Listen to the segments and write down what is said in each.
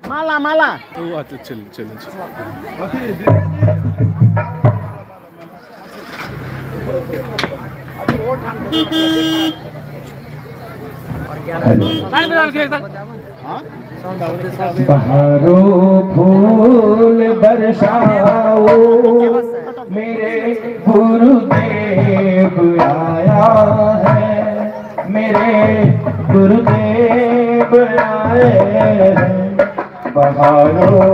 माला माला अच्छा चल चल बहारों फूल बरसाओ मेरे गुरुदेव आया है, मेरे गुरुदेव आए हैं। बहारों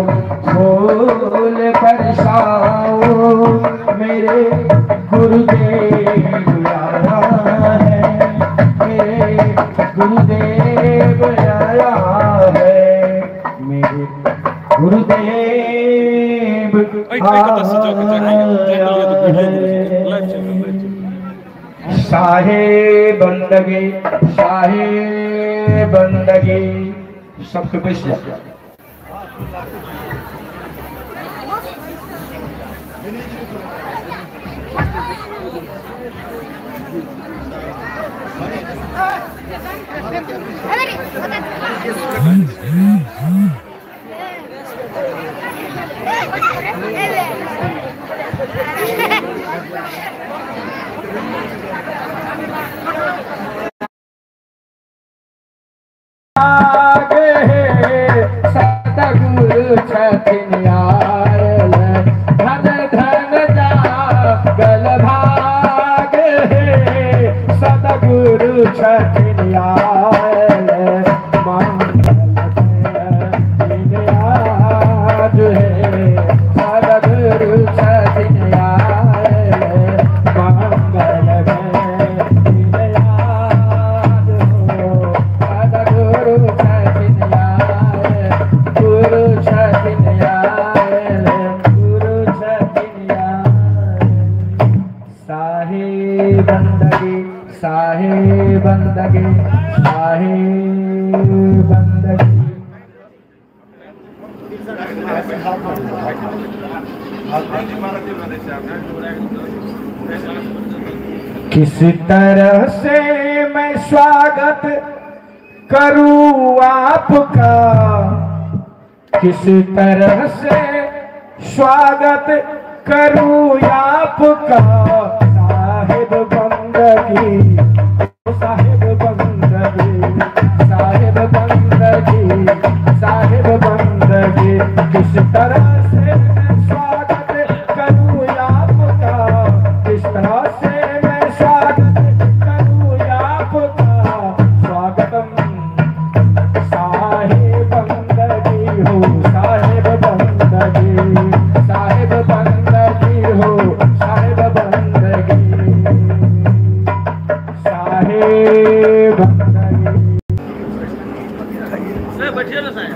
फूल बरसाओ मेरे गुरुदेव आया है, मेरे गुरुदेव आया है, मेरे गुरुदेव शाहे बंदगी सबके पेश सतगुरु छथिन आयल धन धन जागल भाग हे, सतगुरु छथिन आयल मंगल आज है, सतगुरु छथिन आयल मंगल साहे बंदगी किस तरह से मैं स्वागत करूं आपका, किस तरह से स्वागत करूं आपका। साहिब बंदगी साहिब बंदगी साहिब बंदगी साहिब बंदगी, किस तरह से मैं स्वागत करूं आपका, किस तरह से मैं स्वागत करूं आपका। स्वागतम साहिब बंदगी हो, साहिब बंदगी साहिब बंदगी हो, साहिब बंदगी साहिब बंदगी। बैठिए ना साहब।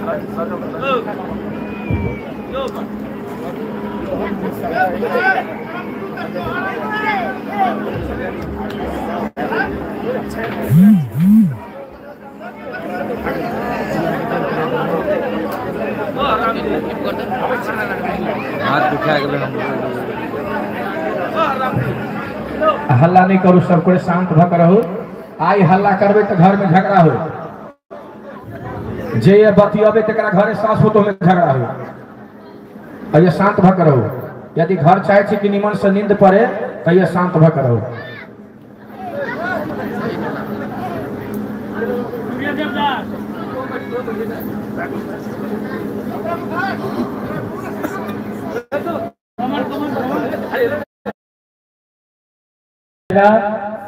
हल्ला नहीं करो, सब को शांत भक रहो। आई हल्ला करबे तो घर में झगड़ा हो, जे ये बतियाबे तकरा घरे सास हो तो में झगड़ा हो। ये शांत भक रहो। यदि घर चाहे छी कि निमन से नींद पड़े तो ये शांत भक रहो।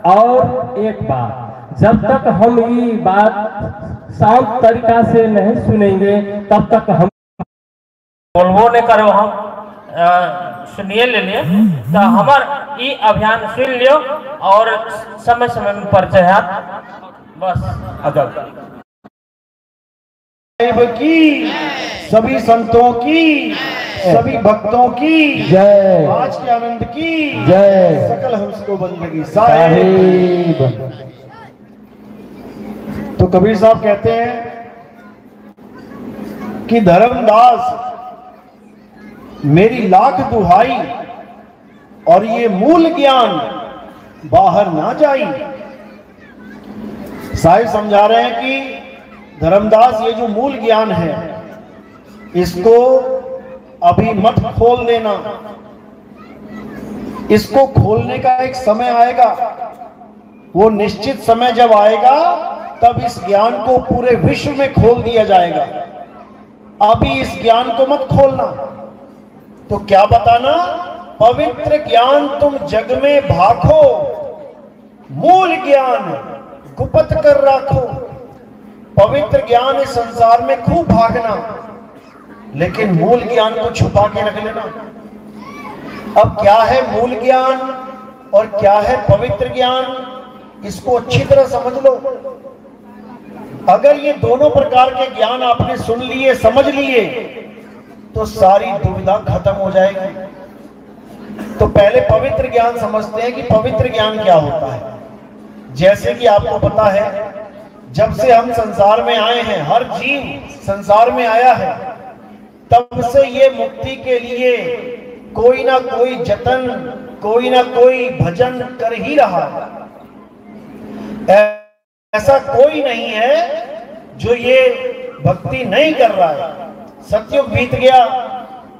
और एक बात, जब तक हम ये बात शांत तरीका से नहीं सुनेंगे तब तक हम बोलबो नहीं करो। हम सुनिए ले लिए तो हमार ये अभियान सुन लियो और समय समय में परिचय है बस। अदब की सभी संतों की सभी भक्तों की जय, आज के आनंद की जय, सकल हमको बंदगी साहिब। तो कबीर साहब कहते हैं कि धर्मदास मेरी लाख दुहाई और ये मूल ज्ञान बाहर ना जाई। साहिब समझा रहे हैं कि धर्मदास ये जो मूल ज्ञान है इसको अभी मत खोल देना, इसको खोलने का एक समय आएगा, वो निश्चित समय जब आएगा तब इस ज्ञान को पूरे विश्व में खोल दिया जाएगा। अभी इस ज्ञान को मत खोलना। तो क्या बताना? पवित्र ज्ञान तुम जग में भाखो, मूल ज्ञान गुप्त कर राखो। पवित्र ज्ञान इस संसार में खूब भागना, लेकिन मूल ज्ञान को छुपा के रख लेना। अब क्या है मूल ज्ञान और क्या है पवित्र ज्ञान, इसको अच्छी तरह समझ लो। अगर ये दोनों प्रकार के ज्ञान आपने सुन लिए, समझ लिए, तो सारी दुविधा खत्म हो जाएगी। तो पहले पवित्र ज्ञान समझते हैं कि पवित्र ज्ञान क्या होता है। जैसे कि आपको पता है, जब से हम संसार में आए हैं, हर जीव संसार में आया है, तब से ये मुक्ति के लिए कोई ना कोई जतन, कोई ना कोई भजन कर ही रहा है। ऐसा कोई नहीं है जो ये भक्ति नहीं कर रहा है। सतयुग बीत गया,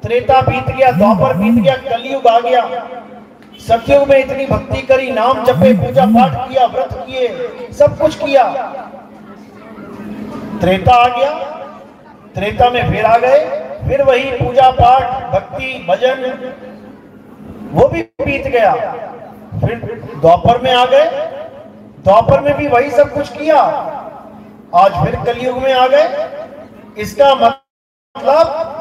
त्रेता बीत गया, द्वापर बीत गया, कलयुग आ गया। सतयुग में इतनी भक्ति करी, नाम जपे, पूजा पाठ किया, व्रत किए, सब कुछ किया। त्रेता आ गया, त्रेता में फिर आ गए, फिर वही पूजा पाठ, भक्ति, भजन, वो भी बीत गया। फिर द्वापर में आ गए, द्वापर में भी वही सब कुछ किया। आज फिर कलयुग में आ गए। इसका मतलब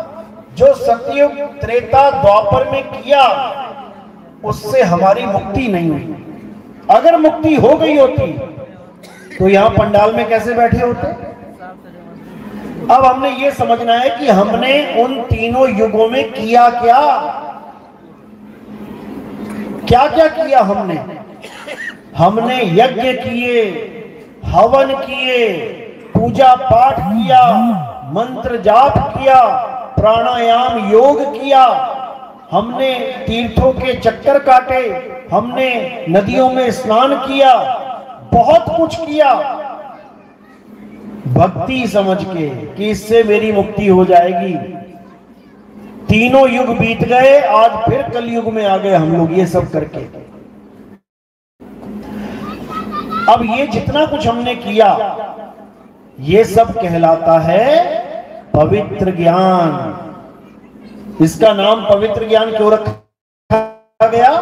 जो सतयुग, त्रेता, द्वापर में किया उससे हमारी मुक्ति नहीं हुई। अगर मुक्ति हो गई होती तो यहां पंडाल में कैसे बैठे होते? अब हमने ये समझना है कि हमने उन तीनों युगों में किया क्या, क्या क्या किया हमने। हमने यज्ञ किए, हवन किए, पूजा पाठ किया, मंत्र जाप किया, प्राणायाम योग किया, हमने तीर्थों के चक्कर काटे, हमने नदियों में स्नान किया, बहुत कुछ किया भक्ति समझ के कि इससे मेरी मुक्ति हो जाएगी। तीनों युग बीत गए, आज फिर कलयुग में आ गए हम लोग ये सब करके। अब ये जितना कुछ हमने किया ये सब कहलाता है पवित्र ज्ञान। इसका नाम पवित्र ज्ञान क्यों रखा गया?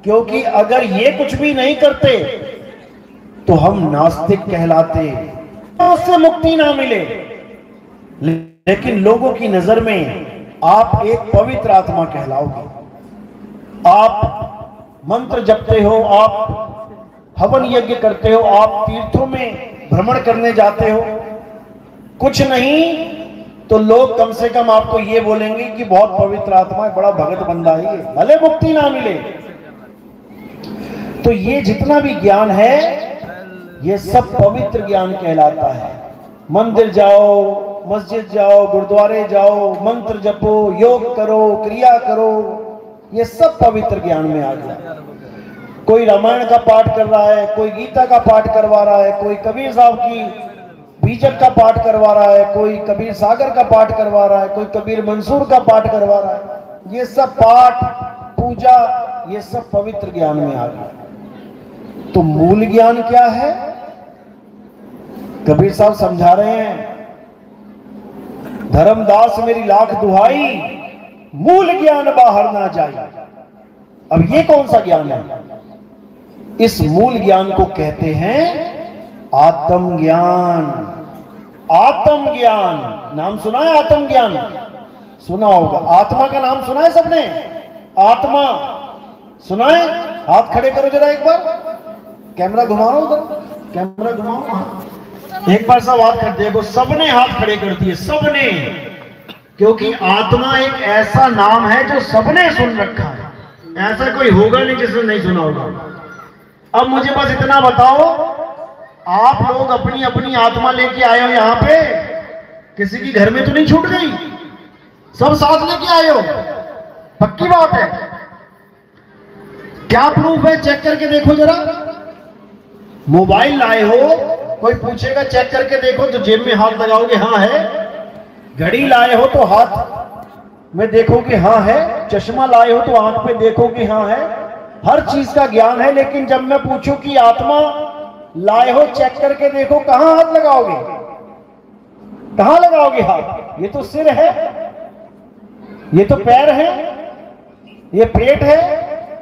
क्योंकि अगर ये कुछ भी नहीं करते तो हम नास्तिक कहलाते, उससे मुक्ति ना मिले। लेकिन लोगों की नजर में आप एक पवित्र आत्मा कहलाओगे। आप मंत्र जपते हो, आप हवन यज्ञ करते हो, आप तीर्थों में भ्रमण करने जाते हो, कुछ नहीं तो लोग कम से कम आपको ये बोलेंगे कि बहुत पवित्र आत्मा है, बड़ा भगत बंदा है ये, भले मुक्ति ना मिले। तो ये जितना भी ज्ञान है ये सब पवित्र ज्ञान कहलाता है। मंदिर जाओ, मस्जिद जाओ, गुरुद्वारे जाओ, मंत्र जपो, योग करो, क्रिया करो, ये सब पवित्र ज्ञान में आ गया। कोई रामायण का पाठ कर रहा है, कोई गीता का पाठ करवा रहा है, कोई कबीर साहब की बीजक का पाठ करवा रहा है, कोई कबीर सागर का पाठ करवा रहा है, कोई कबीर मंसूर का पाठ करवा रहा है। ये सब पाठ, पूजा, ये सब पवित्र ज्ञान में आ गया। तो मूल ज्ञान क्या है? कबीर साहब समझा रहे हैं, धर्मदास मेरी लाख दुहाई, मूल ज्ञान बाहर ना जाए। अब ये कौन सा ज्ञान है? इस मूल ज्ञान को कहते हैं आत्मज्ञान। आत्मज्ञान नाम सुना है? आत्मज्ञान सुना होगा। आत्मा का नाम सुना है सबने? आत्मा सुना है? हाथ खड़े करो जरा एक बार, कैमरा घुमाओ उधर, कैमरा घुमाओ एक बार। सब हाथ कर देखो, सबने हाथ खड़े कर दिए, सबने। क्योंकि आत्मा एक ऐसा नाम है जो सबने सुन रखा है, ऐसा कोई होगा नहीं जिसने नहीं सुना होगा। अब मुझे बस इतना बताओ, आप लोग अपनी अपनी आत्मा लेके आए हो यहाँ पे, किसी की घर में तो नहीं छूट गई? सब साथ लेके आए हो, पक्की बात है। क्या प्रूफ है? चेक करके देखो जरा। मोबाइल लाए हो, कोई पूछेगा चेक करके देखो तो जेब में हाथ लगाओगे हाँ है। घड़ी लाए हो तो हाथ में देखोगे हाँ है। चश्मा लाए हो तो आंख पे देखोगे हाँ है। हर चीज का ज्ञान है। लेकिन जब मैं पूछूं कि आत्मा लाए हो, चेक करके देखो, कहां हाथ लगाओगे? कहां लगाओगे हाथ? ये तो सिर है, ये तो पैर है, ये पेट है,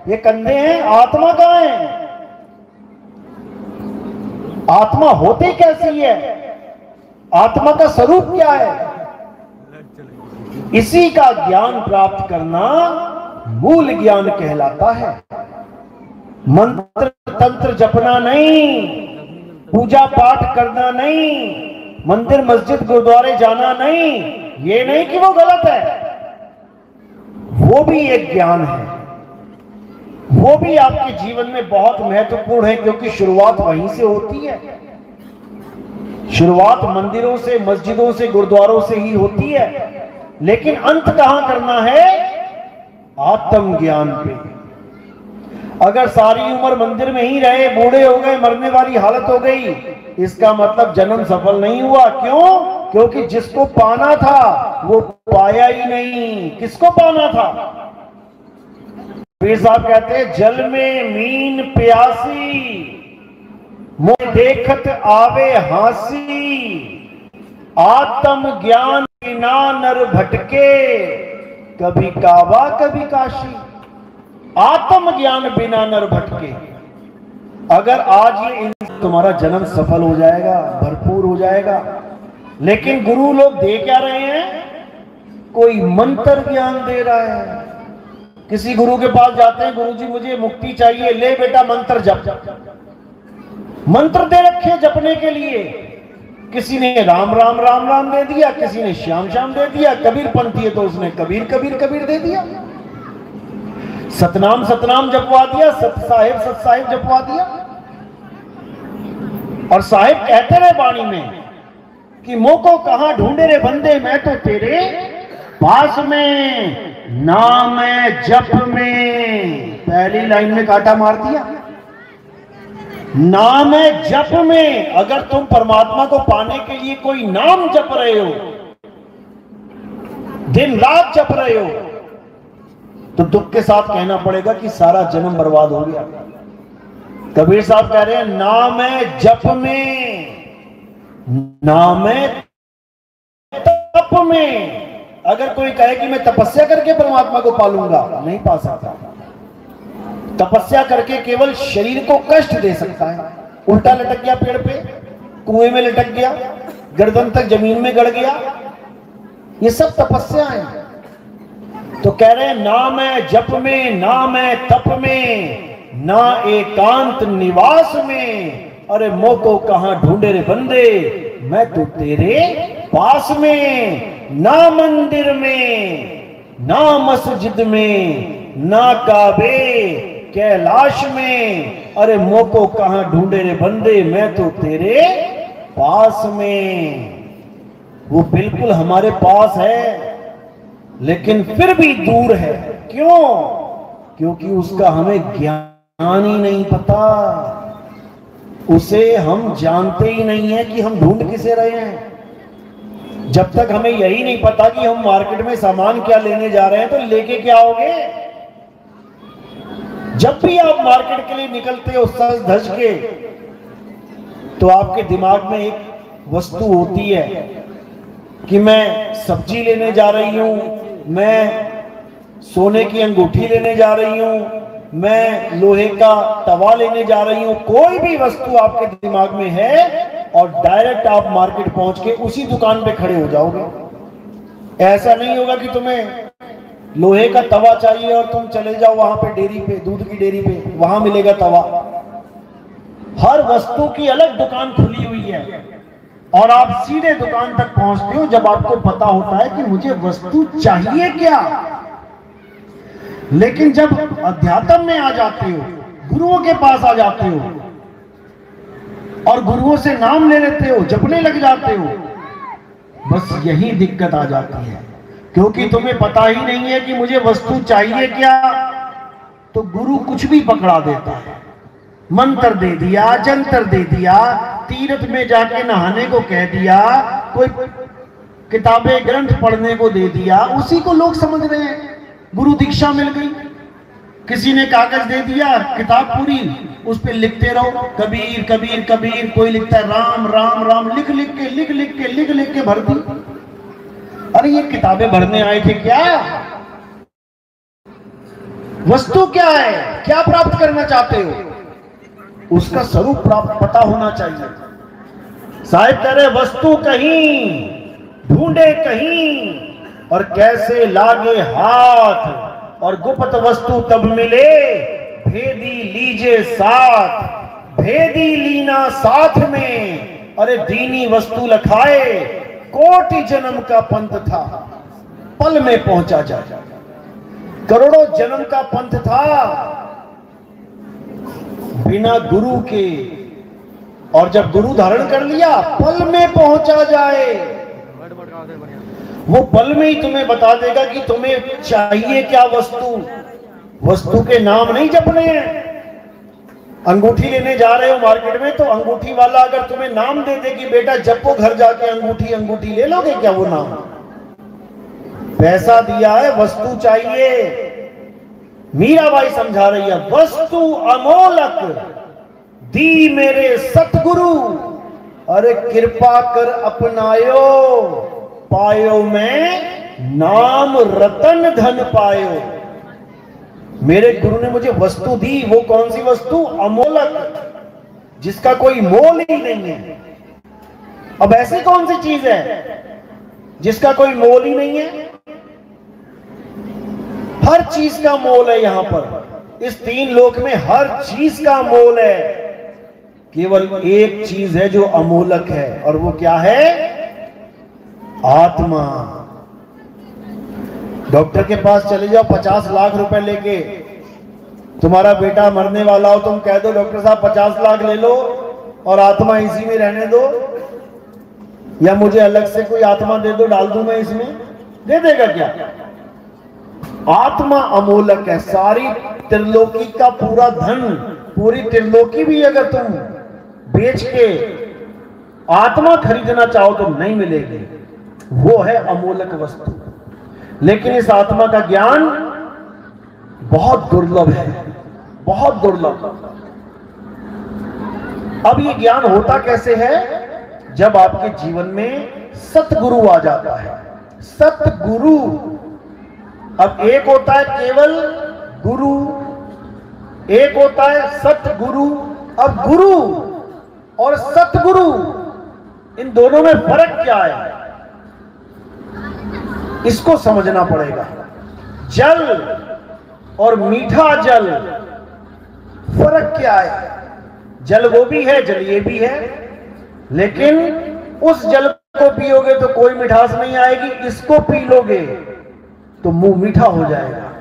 ये कंधे हैं। आत्मा कहां है? आत्मा होती कैसी है? आत्मा का स्वरूप क्या है? इसी का ज्ञान प्राप्त करना मूल ज्ञान कहलाता है। मंत्र तंत्र जपना नहीं, पूजा पाठ करना नहीं, मंदिर मस्जिद गुरुद्वारे जाना नहीं, ये नहीं कि वो गलत है, वो भी एक ज्ञान है। वो भी आपके जीवन में बहुत महत्वपूर्ण है, क्योंकि शुरुआत वहीं से होती है। शुरुआत मंदिरों से, मस्जिदों से, गुरुद्वारों से ही होती है। लेकिन अंत कहां करना है? आत्मज्ञान पे। अगर सारी उम्र मंदिर में ही रहे, बूढ़े हो गए, मरने वाली हालत हो गई, इसका मतलब जन्म सफल नहीं हुआ। क्यों? क्योंकि जिसको पाना था वो पाया ही नहीं। किसको पाना था? कबीर साहब कहते हैं, जल में मीन प्यासी, मोह देखत आवे हासी, आत्म ज्ञान बिना नर भटके, कभी काबा कभी काशी। आत्म ज्ञान बिना नर भटके। अगर आज ये तुम्हारा जन्म सफल हो जाएगा, भरपूर हो जाएगा। लेकिन गुरु लोग दे क्या रहे हैं? कोई मंत्र ज्ञान दे रहा है। किसी गुरु के पास जाते हैं, गुरु जी मुझे मुक्ति चाहिए, ले बेटा मंत्र जप। मंत्र दे रखे जपने के लिए। किसी ने राम राम राम राम दे दिया, किसी ने श्याम श्याम दे दिया, कबीर पंथी है तो उसने कबीर कबीर कबीर दे दिया, सतनाम सतनाम जपवा दिया, सत साहिब जपवा दिया। और साहिब कहते रहे वाणी में कि मोह को कहां ढूंढे रे बंदे, मैं तो तेरे पास में, नाम है जप में। पहली लाइन में कांटा मार दिया। नाम है जप में। अगर तुम परमात्मा को पाने के लिए कोई नाम जप रहे हो, दिन रात जप रहे हो, तो दुख के साथ कहना पड़ेगा कि सारा जन्म बर्बाद हो गया। कबीर साहब कह रहे हैं, नाम है जप में, नाम है तप में। अगर कोई कहे कि मैं तपस्या करके परमात्मा को पालूंगा, नहीं पा सकता। तपस्या करके केवल शरीर को कष्ट दे सकता है। उल्टा लटक गया पेड़ पे, कुएं में लटक गया, गर्दन तक जमीन में गड़ गया, ये सब तपस्या है। तो कह रहे हैं, नाम है जप में, नाम है तप में, ना एकांत निवास में। अरे मोह को कहां ढूंढे रे बंदे, मैं तो तेरे पास में। ना मंदिर में, ना मस्जिद में, ना काबे कैलाश में। अरे मोह को कहां ढूंढे रे बंदे, मैं तो तेरे पास में। वो बिल्कुल हमारे पास है, लेकिन फिर भी दूर है। क्यों? क्योंकि उसका हमें ज्ञान ही नहीं पता। उसे हम जानते ही नहीं है कि हम ढूंढ किसे रहे हैं। जब तक हमें यही नहीं पता कि हम मार्केट में सामान क्या लेने जा रहे हैं, तो लेके क्या आओगे? जब भी आप मार्केट के लिए निकलते हो सज धज के, तो आपके दिमाग में एक वस्तु होती है कि मैं सब्जी लेने जा रही हूं, मैं सोने की अंगूठी लेने जा रही हूं, मैं लोहे का तवा लेने जा रही हूं। कोई भी वस्तु आपके दिमाग में है और डायरेक्ट आप मार्केट पहुंच के उसी दुकान पे खड़े हो जाओगे। ऐसा नहीं होगा कि तुम्हें लोहे का तवा चाहिए और तुम चले जाओ वहां पे डेयरी पे, दूध की डेयरी पे, वहां मिलेगा तवा। हर वस्तु की अलग दुकान खुली हुई है और आप सीधे दुकान तक पहुंचते हो जब आपको पता होता है कि मुझे वस्तु चाहिए क्या। लेकिन जब अध्यात्म में आ जाते हो, गुरुओं के पास आ जाते हो और गुरुओं से नाम ले लेते हो, जपने लग जाते हो, बस यही दिक्कत आ जाती है। क्योंकि तुम्हें पता ही नहीं है कि मुझे वस्तु चाहिए क्या, तो गुरु कुछ भी पकड़ा देता है। मंत्र दे दिया, जंतर दे दिया, तीर्थ में जाके नहाने को कह दिया, कोई किताबें ग्रंथ पढ़ने को दे दिया, उसी को लोग समझ रहे हैं गुरु दीक्षा मिल गई। किसी ने कागज दे दिया, किताब पूरी, उस पे लिखते रहो कबीर कबीर कबीर, कोई लिखता है राम राम राम, लिख लिख के भर दी। अरे ये किताबें भरने आए थे क्या? वस्तु क्या है, क्या प्राप्त करना चाहते हो, उसका स्वरूप प्राप्त पता होना चाहिए। साहिब कह रहे वस्तु कहीं ढूंढे कहीं और कैसे लागे हाथ, और गुप्त वस्तु तब मिले भेदी लीजे साथ, भेदी लीना साथ में। अरे दीनी वस्तु लखाए कोटि जन्म का पंथ था, पल में पहुंचा जा, करोड़ों जन्म का पंथ था बिना गुरु के, और जब गुरु धारण कर लिया पल में पहुंचा जाए। वो पल में ही तुम्हें बता देगा कि तुम्हें चाहिए क्या वस्तु। वस्तु के नाम नहीं जपने हैं। अंगूठी लेने जा रहे हो मार्केट में, तो अंगूठी वाला अगर तुम्हें नाम दे दे कि बेटा जपो घर जाके अंगूठी, अंगूठी ले लोगे क्या वो नाम? पैसा दिया है, वस्तु चाहिए। मीराबाई समझा रही है वस्तु अमोलक दी मेरे सतगुरु, अरे कृपा कर अपनायो, पायो मैं नाम रतन धन पायो। मेरे गुरु ने मुझे वस्तु दी, वो कौन सी वस्तु? अमोलक, जिसका कोई मोल ही नहीं है। अब ऐसी कौन सी चीज है जिसका कोई मोल ही नहीं है? हर चीज का मोल है यहां पर। इस तीन लोक में हर चीज का मोल है। केवल एक चीज है जो अमोलक है, और वो क्या है? आत्मा। डॉक्टर के पास चले जाओ 50 लाख रुपए लेके, तुम्हारा बेटा मरने वाला हो, तुम कह दो डॉक्टर साहब 50 लाख ले लो और आत्मा इसी में रहने दो, या मुझे अलग से कोई आत्मा दे दो, डाल दूं मैं इसमें, दे देगा क्या? आत्मा अमोलक है। सारी त्रिलोकी का पूरा धन, पूरी त्रिलोकी भी अगर तुम बेच के आत्मा खरीदना चाहो तो नहीं मिलेगी। वो है अमोलक वस्तु। लेकिन इस आत्मा का ज्ञान बहुत दुर्लभ है, बहुत दुर्लभ। अब ये ज्ञान होता कैसे है? जब आपके जीवन में सतगुरु आ जाता है। सतगुरु, अब एक होता है केवल गुरु, एक होता है सतगुरु। अब गुरु और सतगुरु, इन दोनों में फर्क क्या है? इसको समझना पड़ेगा। जल और मीठा जल, फर्क क्या है? जल वो भी है, जल ये भी है, लेकिन उस जल को पियोगे तो कोई मिठास नहीं आएगी, इसको पी लोगे तो मुंह मीठा हो जाएगा।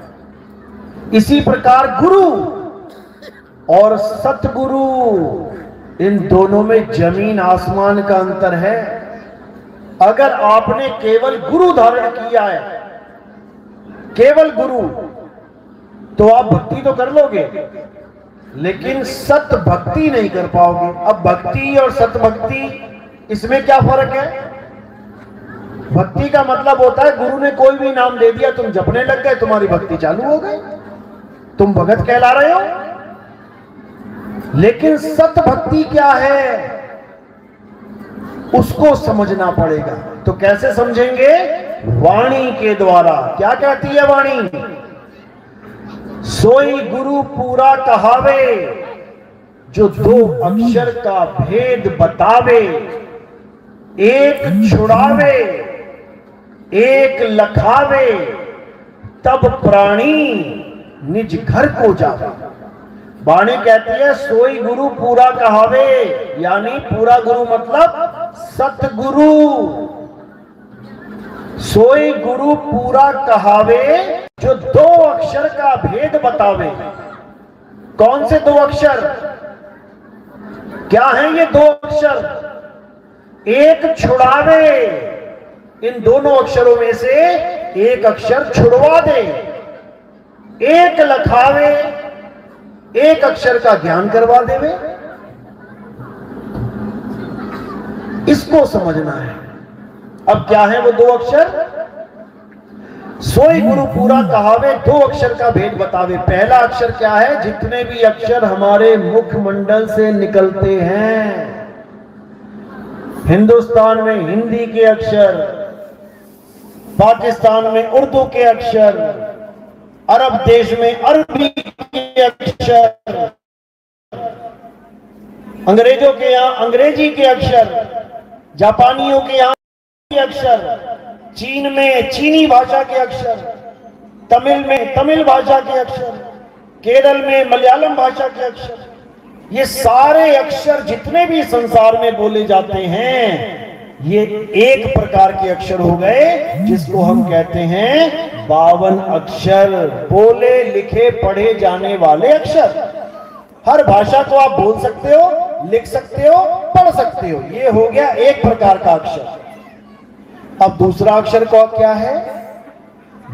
इसी प्रकार गुरु और सतगुरु, इन दोनों में जमीन आसमान का अंतर है। अगर आपने केवल गुरु धारण किया है, केवल गुरु, तो आप भक्ति तो कर लोगे, लेकिन सत भक्ति नहीं कर पाओगे। अब भक्ति और सत भक्ति, इसमें क्या फर्क है? भक्ति का मतलब होता है गुरु ने कोई भी नाम दे दिया, तुम जपने लग गए, तुम्हारी भक्ति चालू हो गई, तुम भगत कहला रहे हो। लेकिन सत भक्ति क्या है, उसको समझना पड़ेगा। तो कैसे समझेंगे? वाणी के द्वारा। क्या कहती है वाणी? सोई गुरु पूरा कहावे, जो दो अक्षर का भेद बतावे, एक छुड़ावे एक लखावे, तब प्राणी निज घर को जावे। वाणी कहती है सोई गुरु पूरा कहावे, यानी पूरा गुरु मतलब सतगुरु। सोई गुरु पूरा कहावे, जो दो अक्षर का भेद बतावे। कौन से दो अक्षर? क्या है ये दो अक्षर? एक छुड़ावे, इन दोनों अक्षरों में से एक अक्षर छुड़वा दे। एक लखावे, एक अक्षर का ज्ञान करवा देवे, इसको समझना है। अब क्या है वो दो अक्षर? सोई गुरु पूरा कहावे, दो अक्षर का भेद बतावे। पहला अक्षर क्या है? जितने भी अक्षर हमारे मुखमंडल से निकलते हैं, हिंदुस्तान में हिंदी के अक्षर, पाकिस्तान में उर्दू के अक्षर, अरब देश में अरबी के अक्षर, अंग्रेजों के यहां अंग्रेजी के अक्षर, जापानियों के यहां के अक्षर, चीन में चीनी भाषा के अक्षर, तमिल में तमिल भाषा के अक्षर, केरल में मलयालम भाषा के अक्षर, ये सारे अक्षर जितने भी संसार में बोले जाते हैं, ये एक प्रकार के अक्षर हो गए, जिसको हम कहते हैं 52 अक्षर, बोले लिखे पढ़े जाने वाले अक्षर। हर भाषा को आप बोल सकते हो, लिख सकते हो, पढ़ सकते हो। ये हो गया एक प्रकार का अक्षर। अब दूसरा अक्षर को क्या है?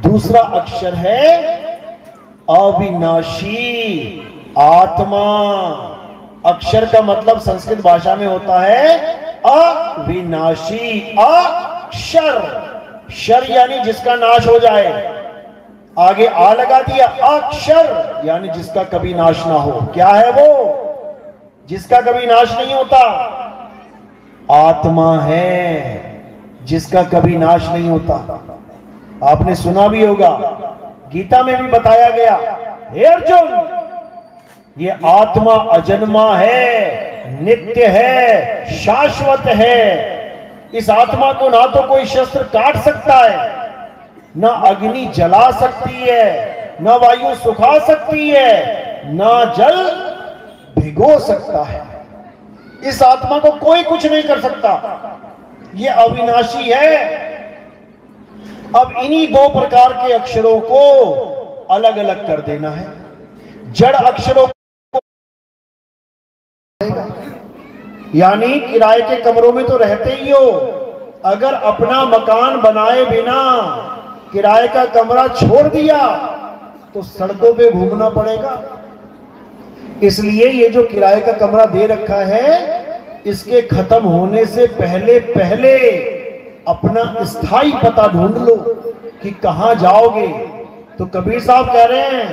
दूसरा अक्षर है अविनाशी आत्मा। अक्षर का मतलब संस्कृत भाषा में होता है अविनाशी। अक्षर, शर यानी जिसका नाश हो जाए, आगे आ लगा दिया, अक्षर यानी जिसका कभी नाश ना हो। क्या है वो? जिसका कभी नाश नहीं होता। आत्मा है जिसका कभी नाश नहीं होता। आपने सुना भी होगा, गीता में भी बताया गया, हे अर्जुन, ये आत्मा अजन्मा है, नित्य है, शाश्वत है। इस आत्मा को ना तो कोई शस्त्र काट सकता है, ना अग्नि जला सकती है, ना वायु सुखा सकती है, ना जल भिगो सकता है। इस आत्मा को कोई कुछ नहीं कर सकता। ये अविनाशी है। अब इन्हीं दो प्रकार के अक्षरों को अलग अलग कर देना है। जड़ अक्षरों को, यानी किराए के कमरों में तो रहते ही हो, अगर अपना मकान बनाए बिना किराए का कमरा छोड़ दिया तो सड़कों पे घूमना पड़ेगा। इसलिए ये जो किराए का कमरा दे रखा है, इसके खत्म होने से पहले पहले अपना स्थायी पता ढूंढ लो कि कहां जाओगे। तो कबीर साहब कह रहे हैं,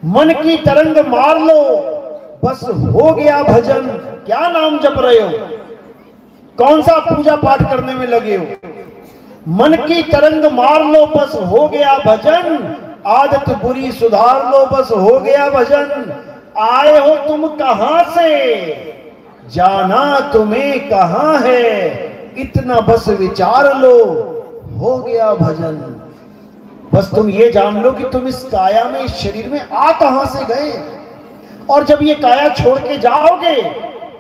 मन की तरंग मार लो, बस हो गया भजन। क्या नाम जप रहे हो? कौन सा पूजा पाठ करने में लगे हो? मन की तरंग मार लो, बस हो गया भजन। आदत बुरी सुधार लो, बस हो गया भजन। आए हो तुम कहां से, जाना तुम्हें कहां है, इतना बस विचार लो, हो गया भजन। बस तुम ये जान लो कि तुम इस काया में, इस शरीर में आ कहां से गए, और जब ये काया छोड़ के जाओगे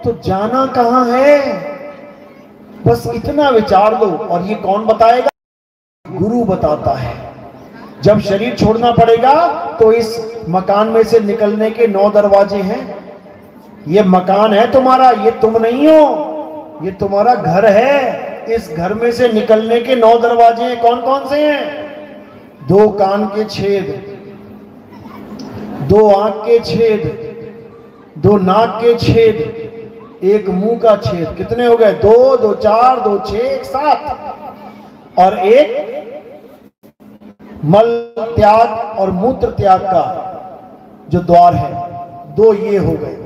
तो जाना कहां है। बस इतना विचार लो। और ये कौन बताएगा? गुरु बताता है। जब शरीर छोड़ना पड़ेगा तो इस मकान में से निकलने के 9 दरवाजे हैं। ये मकान है तुम्हारा, ये तुम नहीं हो, ये तुम्हारा घर है। इस घर में से निकलने के 9 दरवाजे हैं। कौन कौन से हैं? 2 कान के छेद, 2 आंख के छेद, 2 नाक के छेद, 1 मुंह का छेद। कितने हो गए? 2, 2, 4, 2, 6, 7। और 1 मल त्याग और मूत्र त्याग का जो द्वार है, 2 ये हो गए।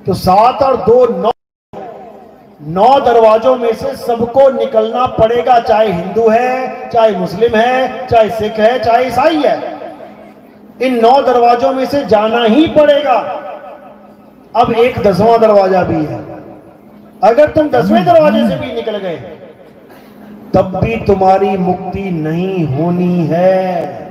तो 7 और 2 9 दरवाजों में से सबको निकलना पड़ेगा। चाहे हिंदू है, चाहे मुस्लिम है, चाहे सिख है, चाहे ईसाई है। इन 9 दरवाजों में से जाना ही पड़ेगा। अब एक 10वां दरवाजा भी है। अगर तुम 10वें दरवाजे से भी निकल गए तब भी तुम्हारी मुक्ति नहीं होनी है।